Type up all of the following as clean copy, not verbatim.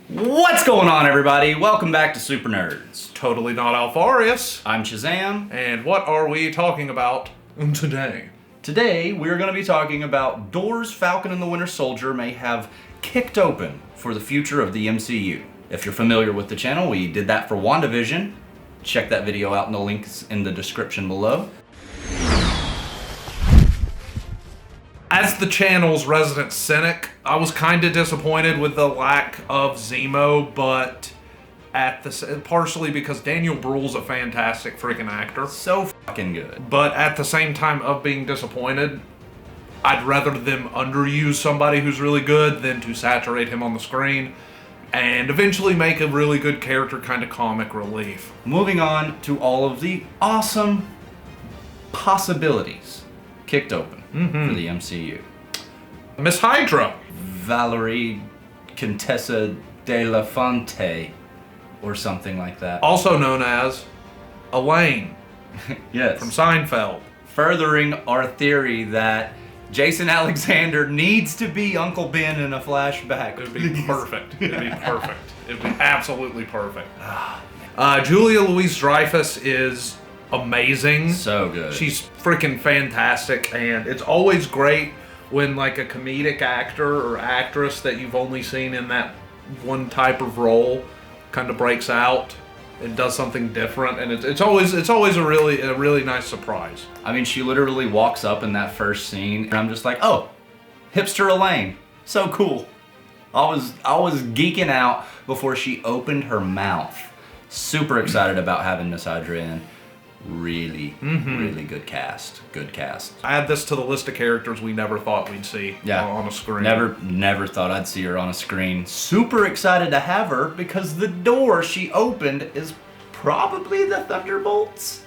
What's going on, everybody? Welcome back to Super Nerds. Totally not Alfarius. I'm Shazam. And what are we talking about today? Today, we're going to be talking about doors Falcon and the Winter Soldier may have kicked open for the future of the MCU. If you're familiar with the channel, we did that for WandaVision. Check that video out in the links in the description below. As the channel's resident cynic, I was kind of disappointed with the lack of Zemo, but partially because Daniel Bruhl's a fantastic freaking actor. So fucking good. But at the same time of being disappointed, I'd rather them underuse somebody who's really good than to saturate him on the screen and eventually make a really good character kind of comic relief. Moving on to all of the awesome possibilities kicked open for the MCU. Miss Hydra. Valerie Contessa de la Fonte, or something like that. Also known as Elaine. Yes. From Seinfeld. Furthering our theory that Jason Alexander needs to be Uncle Ben in a flashback. It would be perfect. It would be perfect. It would be absolutely perfect. Julia Louis-Dreyfus is amazing. So good. She's freaking fantastic, and it's always great when like a comedic actor or actress that you've only seen in that one type of role kind of breaks out and does something different, and it's always a really nice surprise. I mean, she literally walks up in that first scene, and I'm just like, oh, hipster Elaine, so cool. I was geeking out before she opened her mouth. Super excited about having Miss Hydra in. Really good cast. Good cast. Add this to the list of characters we never thought we'd see on a screen. Never thought I'd see her on a screen. Super excited to have her because the door she opened is probably the Thunderbolts.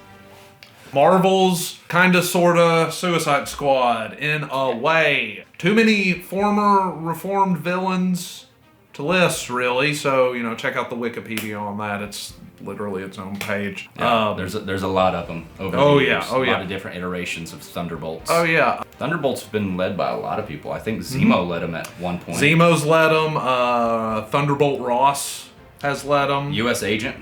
Marvel's kinda sorta Suicide Squad in a way. Too many former reformed villains to list, really, so check out the Wikipedia on that. It's literally its own page. Yeah, there's a lot of them over the years. A lot of different iterations of Thunderbolts. Oh yeah. Thunderbolts have been led by a lot of people. I think Zemo led them at one point. Zemo's led them. Thunderbolt Ross has led them. U.S. Agent.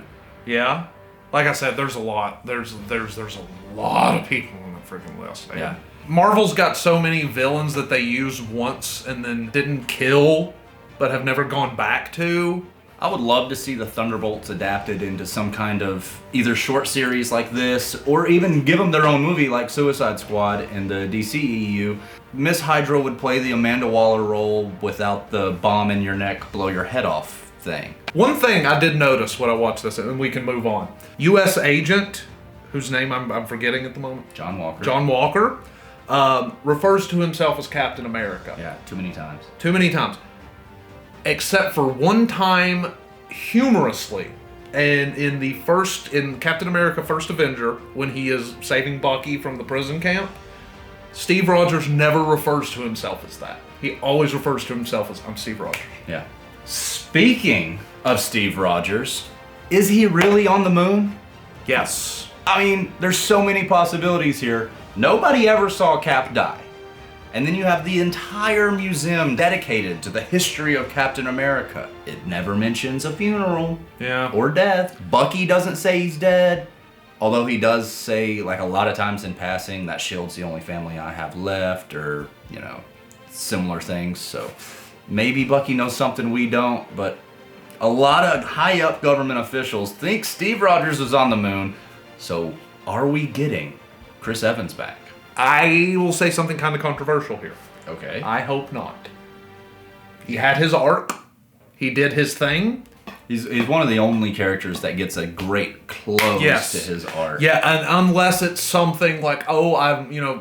Yeah. Like I said, there's a lot. There's a lot of people on the freaking list. Yeah. Marvel's got so many villains that they used once and then didn't kill, but have never gone back to. I would love to see the Thunderbolts adapted into some kind of either short series like this, or even give them their own movie like Suicide Squad in the DCEU. Miss Hydra would play the Amanda Waller role without the bomb in your neck, blow your head off thing. One thing I did notice when I watched this, and we can move on. U.S. Agent, whose name I'm forgetting at the moment. John Walker. John Walker refers to himself as Captain America. Yeah, too many times. Too many times. Except for one time, humorously, and in Captain America: First Avenger, when he is saving Bucky from the prison camp, Steve Rogers never refers to himself as that. He always refers to himself as, I'm Steve Rogers. Yeah. Speaking of Steve Rogers, is he really on the moon? Yes. I mean, there's so many possibilities here. Nobody ever saw Cap die. And then you have the entire museum dedicated to the history of Captain America. It never mentions a funeral or death. Bucky doesn't say he's dead, although he does say, like a lot of times in passing, that SHIELD's the only family I have left, or, similar things. So maybe Bucky knows something we don't, but a lot of high-up government officials think Steve Rogers is on the moon. So are we getting Chris Evans back? I will say something kind of controversial here. Okay. I hope not. He had his arc. He did his thing. He's one of the only characters that gets a great close to his arc. Yeah, and unless it's something like,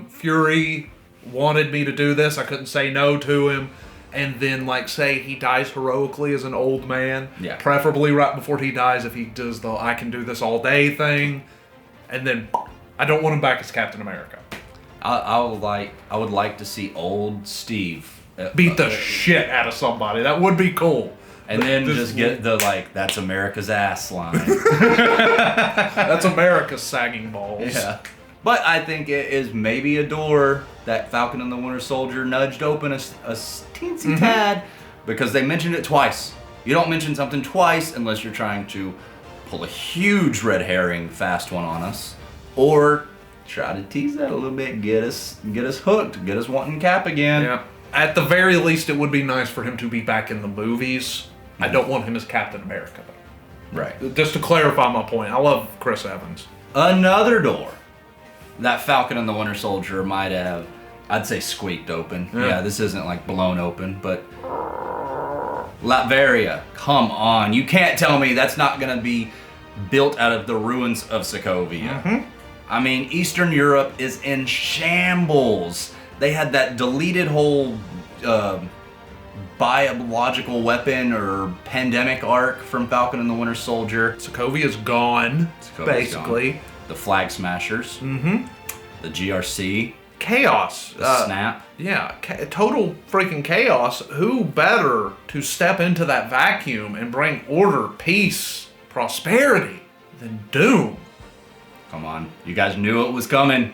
Fury wanted me to do this, I couldn't say no to him, and then say he dies heroically as an old man. Yeah. Preferably right before he dies if he does the I can do this all day thing, and then I don't want him back as Captain America. I would like to see old Steve beat the shit out of somebody. That would be cool. And then just get the that's America's ass line. That's America's sagging balls. Yeah. But I think it is maybe a door that Falcon and the Winter Soldier nudged open a teensy tad, because they mentioned it twice You don't mention something twice unless you're trying to pull a huge red herring fast one on us, or try to tease that a little bit, get us hooked, get us wanting Cap again. Yeah. At the very least, it would be nice for him to be back in the movies. I don't want him as Captain America, though. Right. Just to clarify my point, I love Chris Evans. Another door that Falcon and the Winter Soldier might have, I'd say, squeaked open. Yeah, this isn't like blown open, but Latveria, come on. You can't tell me that's not going to be built out of the ruins of Sokovia. Mm-hmm. I mean, Eastern Europe is in shambles. They had that deleted whole biological weapon or pandemic arc from Falcon and the Winter Soldier. Sokovia's gone, basically. Gone. The Flag Smashers. Mm-hmm. The GRC. Chaos. The Snap. Yeah, total freaking chaos. Who better to step into that vacuum and bring order, peace, prosperity than Doom? Come on. You guys knew it was coming.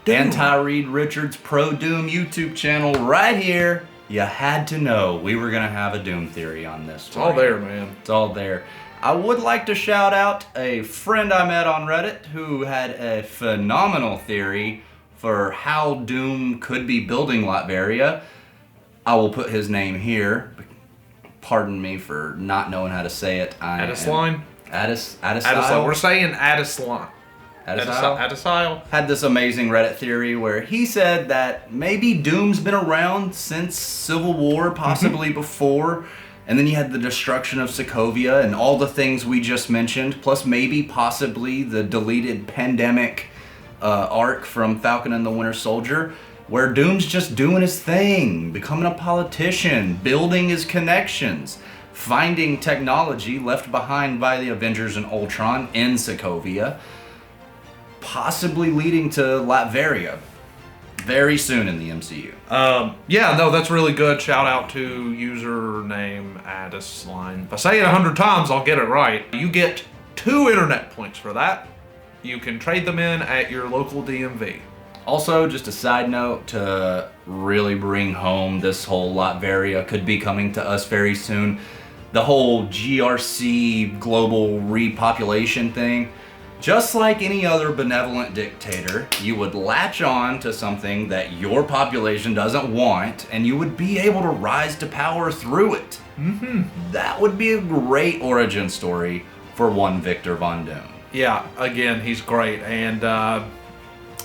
Anti-Reed Richards Pro Doom YouTube channel right here. You had to know we were going to have a Doom theory on this. It's all there, man. It's all there. I would like to shout out a friend I met on Reddit who had a phenomenal theory for how Doom could be building Latveria. I will put his name here. Pardon me for not knowing how to say it. Adisline? Adisile? We're saying Adisline. Adisile had this amazing Reddit theory where he said that maybe Doom's been around since Civil War, possibly before, and then you had the destruction of Sokovia and all the things we just mentioned, plus maybe possibly the deleted pandemic arc from Falcon and the Winter Soldier, where Doom's just doing his thing, becoming a politician, building his connections, finding technology left behind by the Avengers and Ultron in Sokovia, possibly leading to Latveria very soon in the MCU. Yeah, no, that's really good. Shout out to username Adisline. If I say it 100 times, I'll get it right. You get 2 internet points for that. You can trade them in at your local DMV. Also, just a side note to really bring home this whole Latveria could be coming to us very soon. The whole GRC global repopulation thing. Just like any other benevolent dictator, you would latch on to something that your population doesn't want, and you would be able to rise to power through it. Mm-hmm. That would be a great origin story for one Victor Von Doom. Yeah, again, he's great. And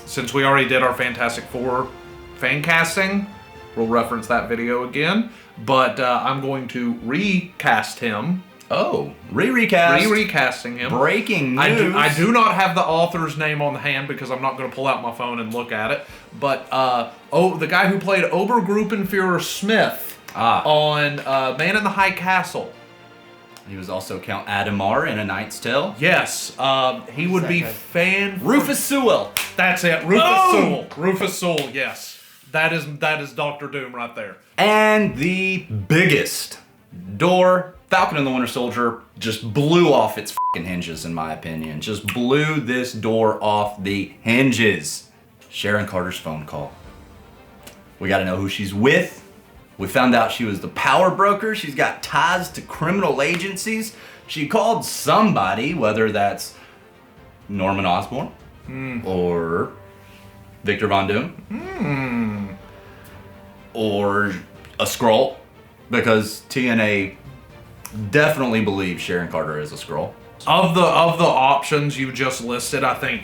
since we already did our Fantastic Four fan casting, we'll reference that video again. But I'm going to recast him. Oh, recast. Recasting him. Breaking news. I do not have the author's name on the hand because I'm not going to pull out my phone and look at it. But the guy who played Obergruppenführer Smith on Man in the High Castle. He was also Count Adhemar in A Knight's Tale. Yes, he would be Rufus Sewell. That's it, Rufus Sewell. Rufus Sewell. Yes, that is Dr. Doom right there. And the biggest door. Falcon and the Winter Soldier just blew off its fucking hinges, in my opinion. Just blew this door off the hinges. Sharon Carter's phone call. We gotta know who she's with. We found out she was the power broker. She's got ties to criminal agencies. She called somebody, whether that's Norman Osborn or Victor Von Doom or a Skrull, because TNA definitely believes Sharon Carter is a Skrull. Of the options you just listed, I think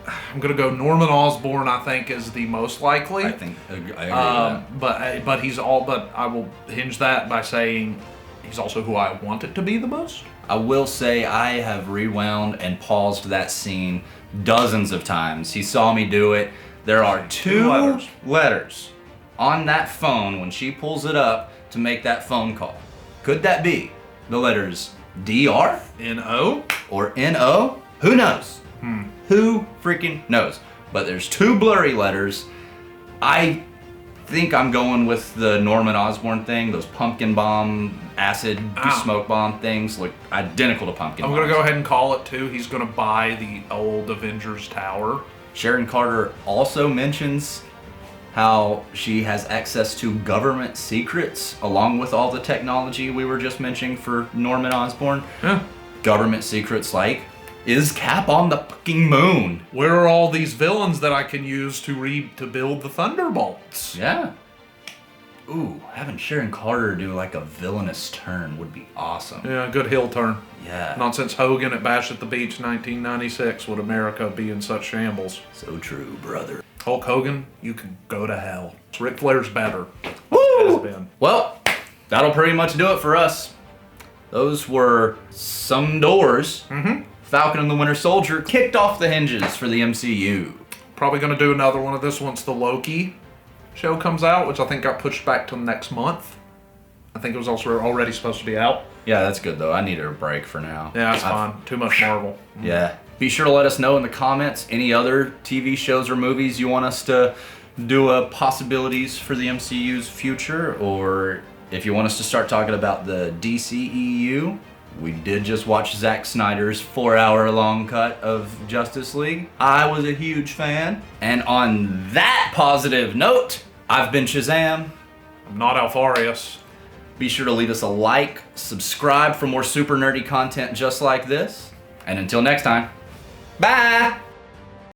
I'm gonna go Norman Osborn. I think is the most likely. I agree with that. But I will hinge that by saying he's also who I want it to be the most. I will say I have rewound and paused that scene dozens of times. He saw me do it. There are two letters on that phone when she pulls it up to make that phone call. Could that be the letters DR? N-O? Or N-O? Who knows? Who freaking knows? But there's 2 blurry letters. I think I'm going with the Norman Osborn thing. Those pumpkin bomb, acid, smoke bomb things look identical to pumpkin bombs. I'm going to go ahead and call it too. He's going to buy the old Avengers Tower. Sharon Carter also mentions how she has access to government secrets along with all the technology we were just mentioning for Norman Osborn. Yeah. Government secrets like, is Cap on the fucking moon? Where are all these villains that I can use to build the Thunderbolts? Yeah. Ooh, having Sharon Carter do like a villainous turn would be awesome. Yeah, good heel turn. Yeah. Not since Hogan at Bash at the Beach 1996 would America be in such shambles. So true, brother. Hulk Hogan, you can go to hell. Ric Flair's better. Woo! Has been. Well, that'll pretty much do it for us. Those were some doors. Falcon and the Winter Soldier kicked off the hinges for the MCU. Probably going to do another one of this once the Loki show comes out, which I think got pushed back till next month. I think it was also already supposed to be out. Yeah, that's good though. I needed a break for now. Yeah, that's fine. Too much Marvel. Yeah. Be sure to let us know in the comments any other TV shows or movies you want us to do possibilities for the MCU's future, or if you want us to start talking about the DCEU. We did just watch Zack Snyder's 4-hour-long cut of Justice League. I was a huge fan. And on that positive note, I've been Shazam. I'm not Alfarius. Be sure to leave us a like, subscribe for more super nerdy content just like this. And until next time, bye!